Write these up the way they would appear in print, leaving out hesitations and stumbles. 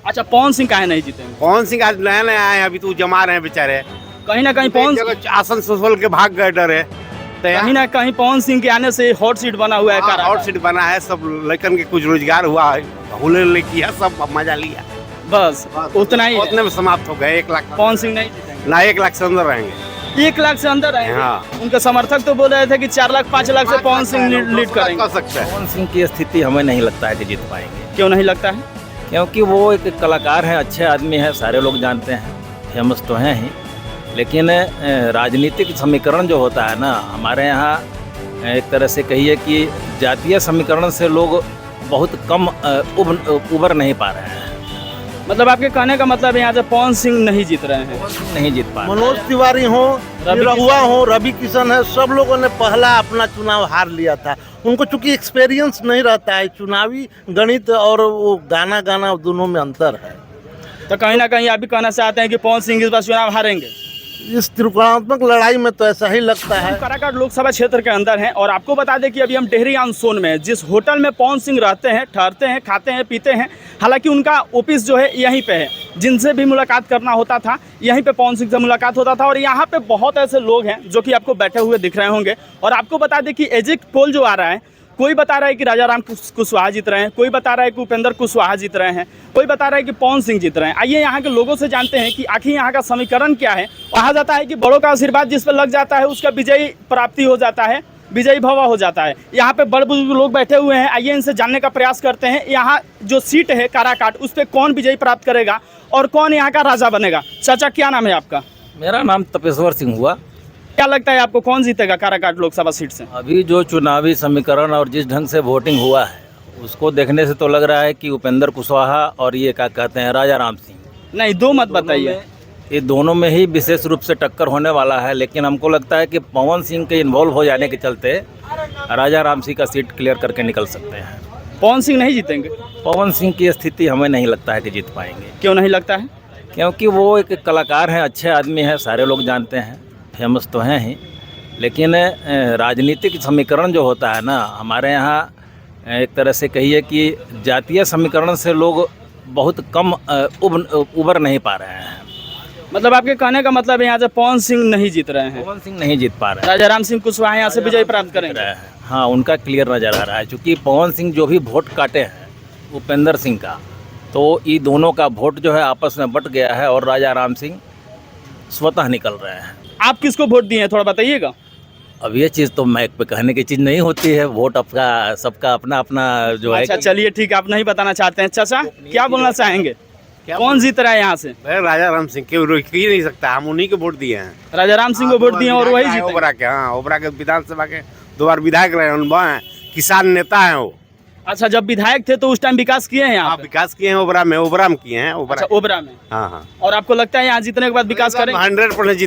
अच्छा, पवन सिंह काहे नहीं जीतेंगे? पवन सिंह आज नया नया आए हैं, अभी तो जमा रहे हैं बेचारे। कहीं ना कहीं पवन आसन सोल के भाग गए डरे। कहीं ना कहीं पवन सिंह के आने से हॉट सीट बना हुआ है। हॉट सीट बना है, सब लड़कन के कुछ रोजगार हुआ है, हुले किया, सब मजा लिया। बस उतना ही, उतने में समाप्त हो गए। 1 लाख पवन सिंह नहीं जीतेंगे ना, 1 लाख से अंदर रहेंगे। 1 लाख से अंदर रहेंगे। हाँ। उनके समर्थक तो बोल रहे थे कि 4 लाख 5 लाख से पवन सिंह लीड करेंगे। कर सकते हैं। पवन सिंह की स्थिति हमें नहीं लगता है कि जीत पाएंगे। क्यों नहीं लगता है? क्योंकि वो एक कलाकार हैं, अच्छे आदमी हैं, सारे लोग जानते हैं, फेमस तो हैं ही। लेकिन राजनीतिक समीकरण जो होता है ना, हमारे यहाँ एक तरह से कहिए कि जातीय समीकरण से लोग बहुत कम उबर नहीं पा रहे हैं। मतलब आपके कहने का मतलब यहाँ से पवन सिंह नहीं जीत रहे हैं? नहीं जीत पा रहे। मनोज तिवारी हो, रहुआ हो, रवि किशन है, सब लोगों ने पहला अपना चुनाव हार लिया था। उनको चूंकि एक्सपीरियंस नहीं रहता है, चुनावी गणित और वो गाना दोनों में अंतर है। तो कहीं ना कहीं आप भी कहना चाहते हैं कि पवन सिंह इस बार चुनाव हारेंगे? इस त्रिकोणात्मक लड़ाई में तो ऐसा ही लगता है। काराकाट लोकसभा क्षेत्र के अंदर हैं और आपको बता दें कि अभी हम डेहरी ऑन सोन में हैं, जिस होटल में पवन सिंह रहते हैं, ठहरते हैं, खाते हैं, पीते हैं। हालांकि उनका ऑफिस जो है यहीं पे है। जिनसे भी मुलाकात करना होता था यहीं पे पवन सिंह से मुलाकात होता था। और यहाँ पे बहुत ऐसे लोग हैं जो कि आपको बैठे हुए दिख रहे होंगे। और आपको बता दें कि एग्जिट पोल जो आ रहा है, कोई बता रहा है कि राजा राम कुशवाहा जीत रहे हैं, कोई बता रहा है कि उपेंद्र कुशवाहा जीत रहे हैं, कोई बता रहा है कि पवन सिंह जीत रहे हैं। आइए यहाँ के लोगों से जानते हैं कि आखिर यहाँ का समीकरण क्या है। कहा जाता है कि बड़ों का आशीर्वाद जिस पर लग जाता है उसका विजयी प्राप्ति हो जाता है, विजयी भवा हो जाता है। यहाँ पे बड़े बुजुर्ग लोग बैठे हुए हैं, आइए इनसे जानने का प्रयास करते हैं यहाँ जो सीट है काराकाट, उस पर कौन विजयी प्राप्त करेगा और कौन यहाँ का राजा बनेगा। चाचा, क्या नाम है आपका? मेरा नाम तपेश्वर सिंह हुआ। क्या लगता है आपको कौन जीतेगा काराकाट लोकसभा सीट से? अभी जो चुनावी समीकरण और जिस ढंग से वोटिंग हुआ है उसको देखने से तो लग रहा है कि उपेंद्र कुशवाहा और ये क्या कहते हैं राजा राम सिंह, नहीं, दो मत बताइए। ये दोनों में ही विशेष रूप से टक्कर होने वाला है। लेकिन हमको लगता है कि पवन सिंह के इन्वॉल्व हो जाने के चलते राजा राम सिंह का सीट क्लियर करके निकल सकते हैं। पवन सिंह नहीं जीतेंगे? पवन सिंह की स्थिति हमें नहीं लगता है कि जीत पाएंगे। क्यों नहीं लगता है? क्योंकि वो एक कलाकार हैं, अच्छे आदमी हैं, सारे लोग जानते हैं, फेमस तो हैं ही। लेकिन राजनीतिक समीकरण जो होता है ना, हमारे यहाँ एक तरह से कहिए कि जातीय समीकरण से लोग बहुत कम उबर नहीं पा रहे हैं। मतलब आपके कहने का मतलब यहाँ से पवन सिंह नहीं जीत रहे हैं? पवन सिंह नहीं जीत पा रहे हैं। राजा राम सिंह कुशवाहा यहाँ से विजय प्राप्त करेंगे? हाँ, उनका क्लियर नज़र आ रहा है। चूँकि पवन सिंह जो भी वोट काटे हैं उपेंद्र सिंह का, तो ये दोनों का वोट जो है आपस में बट गया है और राजा राम सिंह स्वतः निकल रहे हैं। आप किसको वोट दिए हैं, थोड़ा बताइएगा। अब ये चीज़ तो माइक पे कहने की चीज़ नहीं होती है। वोट आपका सबका अपना अपना जो है। अच्छा, चलिए ठीक है, आप नहीं बताना चाहते हैं। चाचा, क्या बोलना चाहेंगे? कौन जीत रहा है यहाँ से? राजा राम सिंह के रोक ही नहीं सकता, हम उन्हीं को वोट दिए हैं। राजा राम सिंह को वोट दिए और वही जीते। ओबरा के, हाँ, ओबरा के विधानसभा के 2 बार विधायक रहे हैं, किसान नेता है वो। अच्छा, जब विधायक थे तो उस टाइम विकास किए हैं यहाँ? विकास किए हैं ओबरा में किए हैं। ओबरा में? हाँ। और आपको लगता है यहाँ जीतने के बाद विकास करेंगे? 100%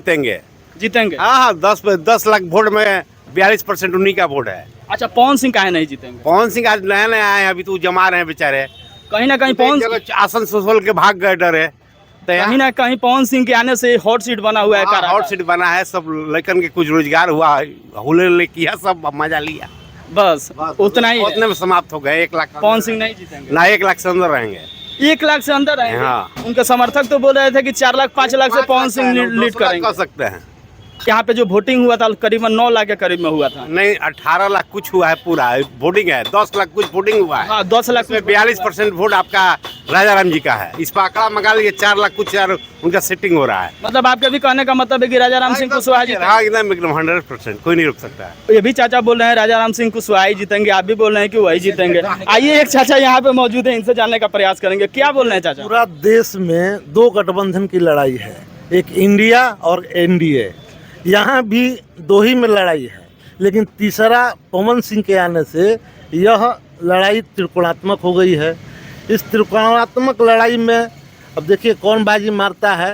जीतेंगे। हाँ, 10 लाख वोट में 42% उन्हीं का वोट है। अच्छा, पवन सिंह काहे नहीं जीतेंगे? पवन सिंह आज नया नया आए हैं, अभी तो जमा रहे हैं बेचारे। कहीं ना कहीं पवन आसन सोल के भाग गए डरे। कहीं ना कहीं पवन सिंह के आने से हॉट सीट बना हुआ है। हॉट सीट बना है, सब लड़कन के कुछ रोजगार हुआ, हुले किया, सब मजा लिया। बस उतना ही, उतने में समाप्त हो गए। 1 लाख पवन सिंह नहीं जीतेंगे ना, 1 लाख से अंदर रहेंगे। 1 लाख से अंदर रहेंगे? हाँ। उनके समर्थक तो बोल रहे थे कि 4 लाख 5 लाख से पवन सिंह लीड करेंगे। कर सकते हैं। यहाँ पे जो वोटिंग हुआ था करीबन 9 लाख के करीब में हुआ था। नहीं, 18 लाख कुछ हुआ है, पूरा वोटिंग है। 10 लाख कुछ वोटिंग हुआ है। हाँ, 10 लाख में 42% वोट आपका राजा राम जी का है। इस पर आंकड़ा मंगा लीजिए, 4 लाख कुछ यार उनका सेटिंग हो रहा है। मतलब आपके भी कहने का मतलब है कि राजा राम सिंह कुशवाहा जीतेंगे? हाँ, एकदम 100%, कोई नहीं रोक सकता है। ये भी चाचा बोल रहे हैं राजा राम सिंह कुशवाहा ही जीतेंगे, आप भी बोल रहे हैं कि वही जीतेंगे। आइए एक चाचा यहाँ पे मौजूद है, इनसे जानने का प्रयास करेंगे। क्या बोल रहे हैं चाचा? पूरा देश में 2 गठबंधन की लड़ाई है, एक इंडिया और एनडीए। यहाँ भी 2 ही में लड़ाई है, लेकिन तीसरा पवन सिंह के आने से यह लड़ाई त्रिकोणात्मक हो गई है। इस त्रिकोणात्मक लड़ाई में अब देखिए कौन बाजी मारता है।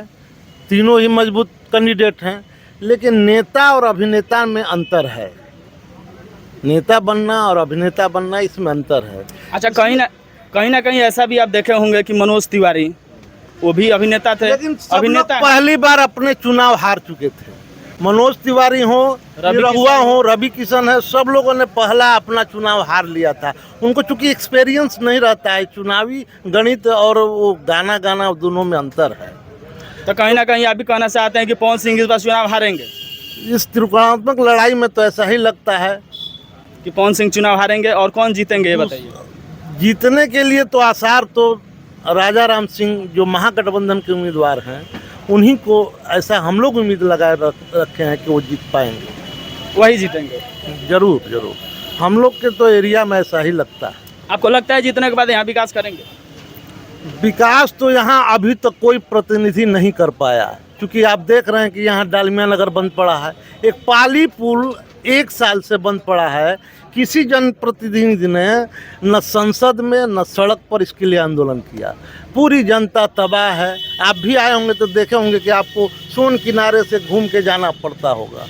तीनों ही मजबूत कैंडिडेट हैं, लेकिन नेता और अभिनेता में अंतर है। नेता बनना और अभिनेता बनना, इसमें अंतर है। अच्छा, कहीं ना कहीं ऐसा भी आप देखे होंगे कि मनोज तिवारी वो भी अभिनेता थे, लेकिन सब लोग पहली बार अपने चुनाव हार चुके थे। मनोज तिवारी हो, रवि रहुआ हो, रवि किशन है, सब लोगों ने पहला अपना चुनाव हार लिया था। उनको चूंकि एक्सपीरियंस नहीं रहता है, चुनावी गणित और वो गाना दोनों में अंतर है। तो कहीं ना कहीं आप भी कहना चाहते हैं कि पवन सिंह इस बार चुनाव हारेंगे? इस त्रिकोणात्मक लड़ाई में तो ऐसा ही लगता है कि पवन सिंह चुनाव हारेंगे, और कौन जीतेंगे ये बताइए। जीतने के लिए तो आसार तो राजा राम सिंह जो महागठबंधन के उम्मीदवार हैं, उन्हीं को ऐसा हम लोग उम्मीद लगाए रखे हैं कि वो जीत पाएंगे, वही जीतेंगे। जरूर हम लोग के तो एरिया में ऐसा ही लगता है। आपको लगता है जीतने के बाद यहाँ विकास करेंगे? विकास तो यहाँ अभी तक कोई प्रतिनिधि नहीं कर पाया, क्योंकि आप देख रहे हैं कि यहाँ डालमिया नगर बंद पड़ा है, एक पाली पुल 1 साल से बंद पड़ा है। किसी जनप्रतिनिधि ने न संसद में न सड़क पर इसके लिए आंदोलन किया। पूरी जनता तबाह है। आप भी आए होंगे तो देखे होंगे कि आपको सोन किनारे से घूम के जाना पड़ता होगा।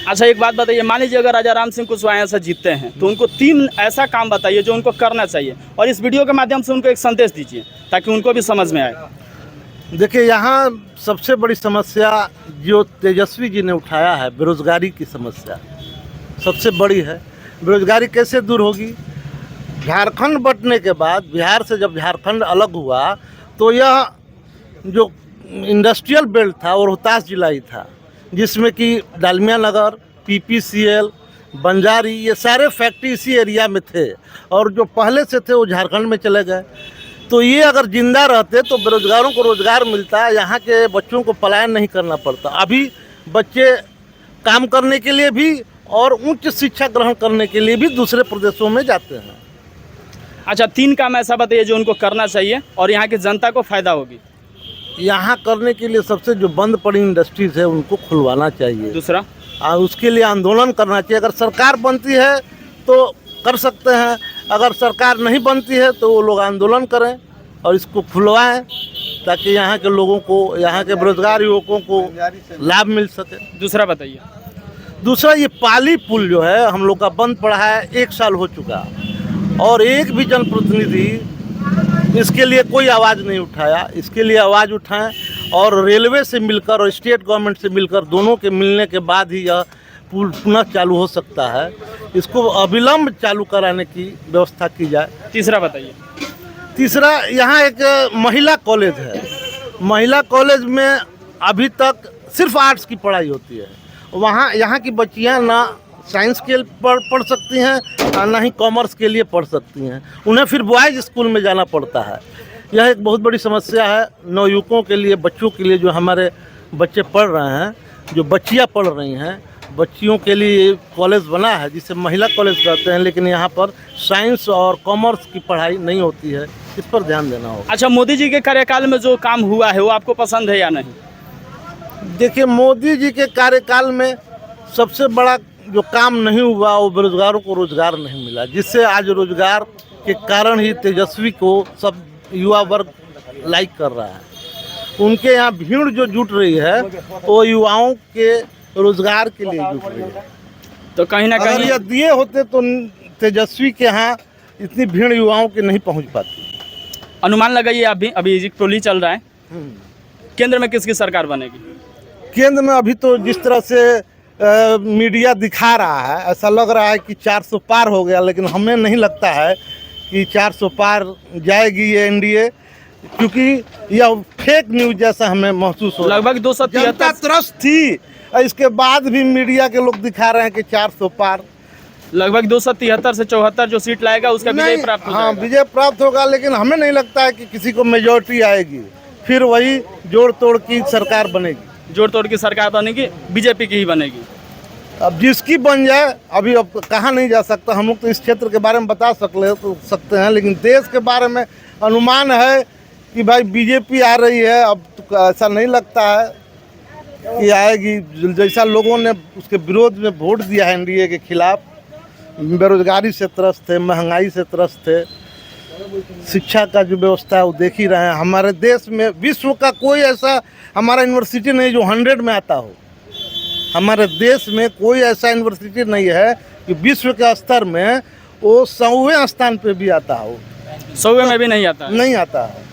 अच्छा, एक बात बताइए, मान लीजिए अगर राजा राम सिंह कुशवाहा ऐसा जीतते हैं तो उनको 3 ऐसा काम बताइए जो उनको करना चाहिए, और इस वीडियो के माध्यम से उनको एक संदेश दीजिए ताकि उनको भी समझ में आए। देखिए, यहाँ सबसे बड़ी समस्या जो तेजस्वी जी ने उठाया है, बेरोजगारी की समस्या सबसे बड़ी है। बेरोजगारी कैसे दूर होगी? झारखंड बंटने के बाद, बिहार से जब झारखंड अलग हुआ तो यह जो इंडस्ट्रियल बेल्ट था वो रोहतास जिला ही था, जिसमें कि डालमिया नगर, PPCL, बंजारी, ये सारे फैक्ट्री इसी एरिया में थे, और जो पहले से थे वो झारखंड में चले गए। तो ये अगर जिंदा रहते तो बेरोजगारों को रोजगार मिलता, यहाँ के बच्चों को पलायन नहीं करना पड़ता। अभी बच्चे काम करने के लिए भी और उच्च शिक्षा ग्रहण करने के लिए भी दूसरे प्रदेशों में जाते हैं। अच्छा, 3 काम ऐसा बताइए जो उनको करना चाहिए और यहाँ की जनता को फायदा होगी। यहाँ करने के लिए सबसे जो बंद पड़ी इंडस्ट्रीज है उनको खुलवाना चाहिए। दूसरा, उसके लिए आंदोलन करना चाहिए। अगर सरकार बनती है तो कर सकते हैं, अगर सरकार नहीं बनती है तो वो लोग आंदोलन करें और इसको खुलवाएं, ताकि यहाँ के लोगों को, यहाँ के बेरोजगार युवकों को लाभ मिल सके। दूसरा बताइए। दूसरा, ये पाली पुल जो है हम लोग का बंद पड़ा है, 1 साल हो चुका, और एक भी जनप्रतिनिधि इसके लिए कोई आवाज़ नहीं उठाया। इसके लिए आवाज़ उठाएं और रेलवे से मिलकर और स्टेट गवर्नमेंट से मिलकर, दोनों के मिलने के बाद ही यह पुल पुनः चालू हो सकता है। इसको अविलंब चालू कराने की व्यवस्था की जाए। तीसरा बताइए। तीसरा, यहाँ एक महिला कॉलेज है। महिला कॉलेज में अभी तक सिर्फ आर्ट्स की पढ़ाई होती है। वहाँ यहाँ की बच्चियाँ ना साइंस के पढ़ सकती हैं और ना ही कॉमर्स के लिए पढ़ सकती हैं। उन्हें फिर बॉयज़ स्कूल में जाना पड़ता है। यह एक बहुत बड़ी समस्या है नवयुवकों के लिए, बच्चों के लिए। जो हमारे बच्चे पढ़ रहे हैं, जो बच्चियाँ पढ़ रही हैं, बच्चियों के लिए कॉलेज बना है जिसे महिला कॉलेज कहते हैं, लेकिन यहाँ पर साइंस और कॉमर्स की पढ़ाई नहीं होती है। इस पर ध्यान देना होगा। अच्छा, मोदी जी के कार्यकाल में जो काम हुआ है वो आपको पसंद है या नहीं? देखिए, मोदी जी के कार्यकाल में सबसे बड़ा जो काम नहीं हुआ वो बेरोजगारों को रोजगार नहीं मिला, जिससे आज रोजगार के कारण ही तेजस्वी को सब युवा वर्ग लाइक कर रहा है। उनके यहाँ भीड़ जो जुट रही है वो युवाओं के रोजगार के लिए जुट रही है। तो कहीं ना अगर कहीं ये दिए होते तो तेजस्वी के यहाँ इतनी भीड़ युवाओं की नहीं पहुँच पाती। अनुमान लगाइए आप भी, अभी एग्जिट पोल ही चल रहा है, केंद्र में किसकी सरकार बनेगी? केंद्र में अभी तो जिस तरह से मीडिया दिखा रहा है, ऐसा लग रहा है कि 400 पार हो गया, लेकिन हमें नहीं लगता है कि 400 पार जाएगी ये एनडीए, क्योंकि यह फेक न्यूज़ जैसा हमें महसूस हो। लगभग 273 जनता त्रस्त थी, इसके बाद भी मीडिया के लोग दिखा रहे हैं कि 400 पार। लगभग 273 से 74 जो सीट लाएगा उसका विजय प्राप्त हो हाँ, जाएगा। विजय प्राप्त होगा, लेकिन हमें नहीं लगता है कि किसी को मेजॉरिटी आएगी। फिर वही जोड़ तोड़ की सरकार बनेगी। जोड़ तोड़ की सरकार बनेगी, बीजेपी की ही बनेगी। अब जिसकी बन जाए, अभी अब कहा नहीं जा सकता। हम लोग तो इस क्षेत्र के बारे में बता सकते हैं, लेकिन देश के बारे में अनुमान है कि भाई बीजेपी आ रही है। अब तो ऐसा नहीं लगता है कि आएगी। जैसा लोगों ने उसके विरोध में वोट दिया है एनडीए के खिलाफ, बेरोजगारी से त्रस्त थे, महंगाई से त्रस्त थे, शिक्षा का जो व्यवस्था है वो देख ही रहे हैं। हमारे देश में विश्व का कोई ऐसा हमारा यूनिवर्सिटी नहीं जो 100 में आता हो। हमारे देश में कोई ऐसा यूनिवर्सिटी नहीं है कि विश्व के स्तर में वो 100वें स्थान पे भी आता हो। 100वें में भी नहीं आता है। नहीं आता है।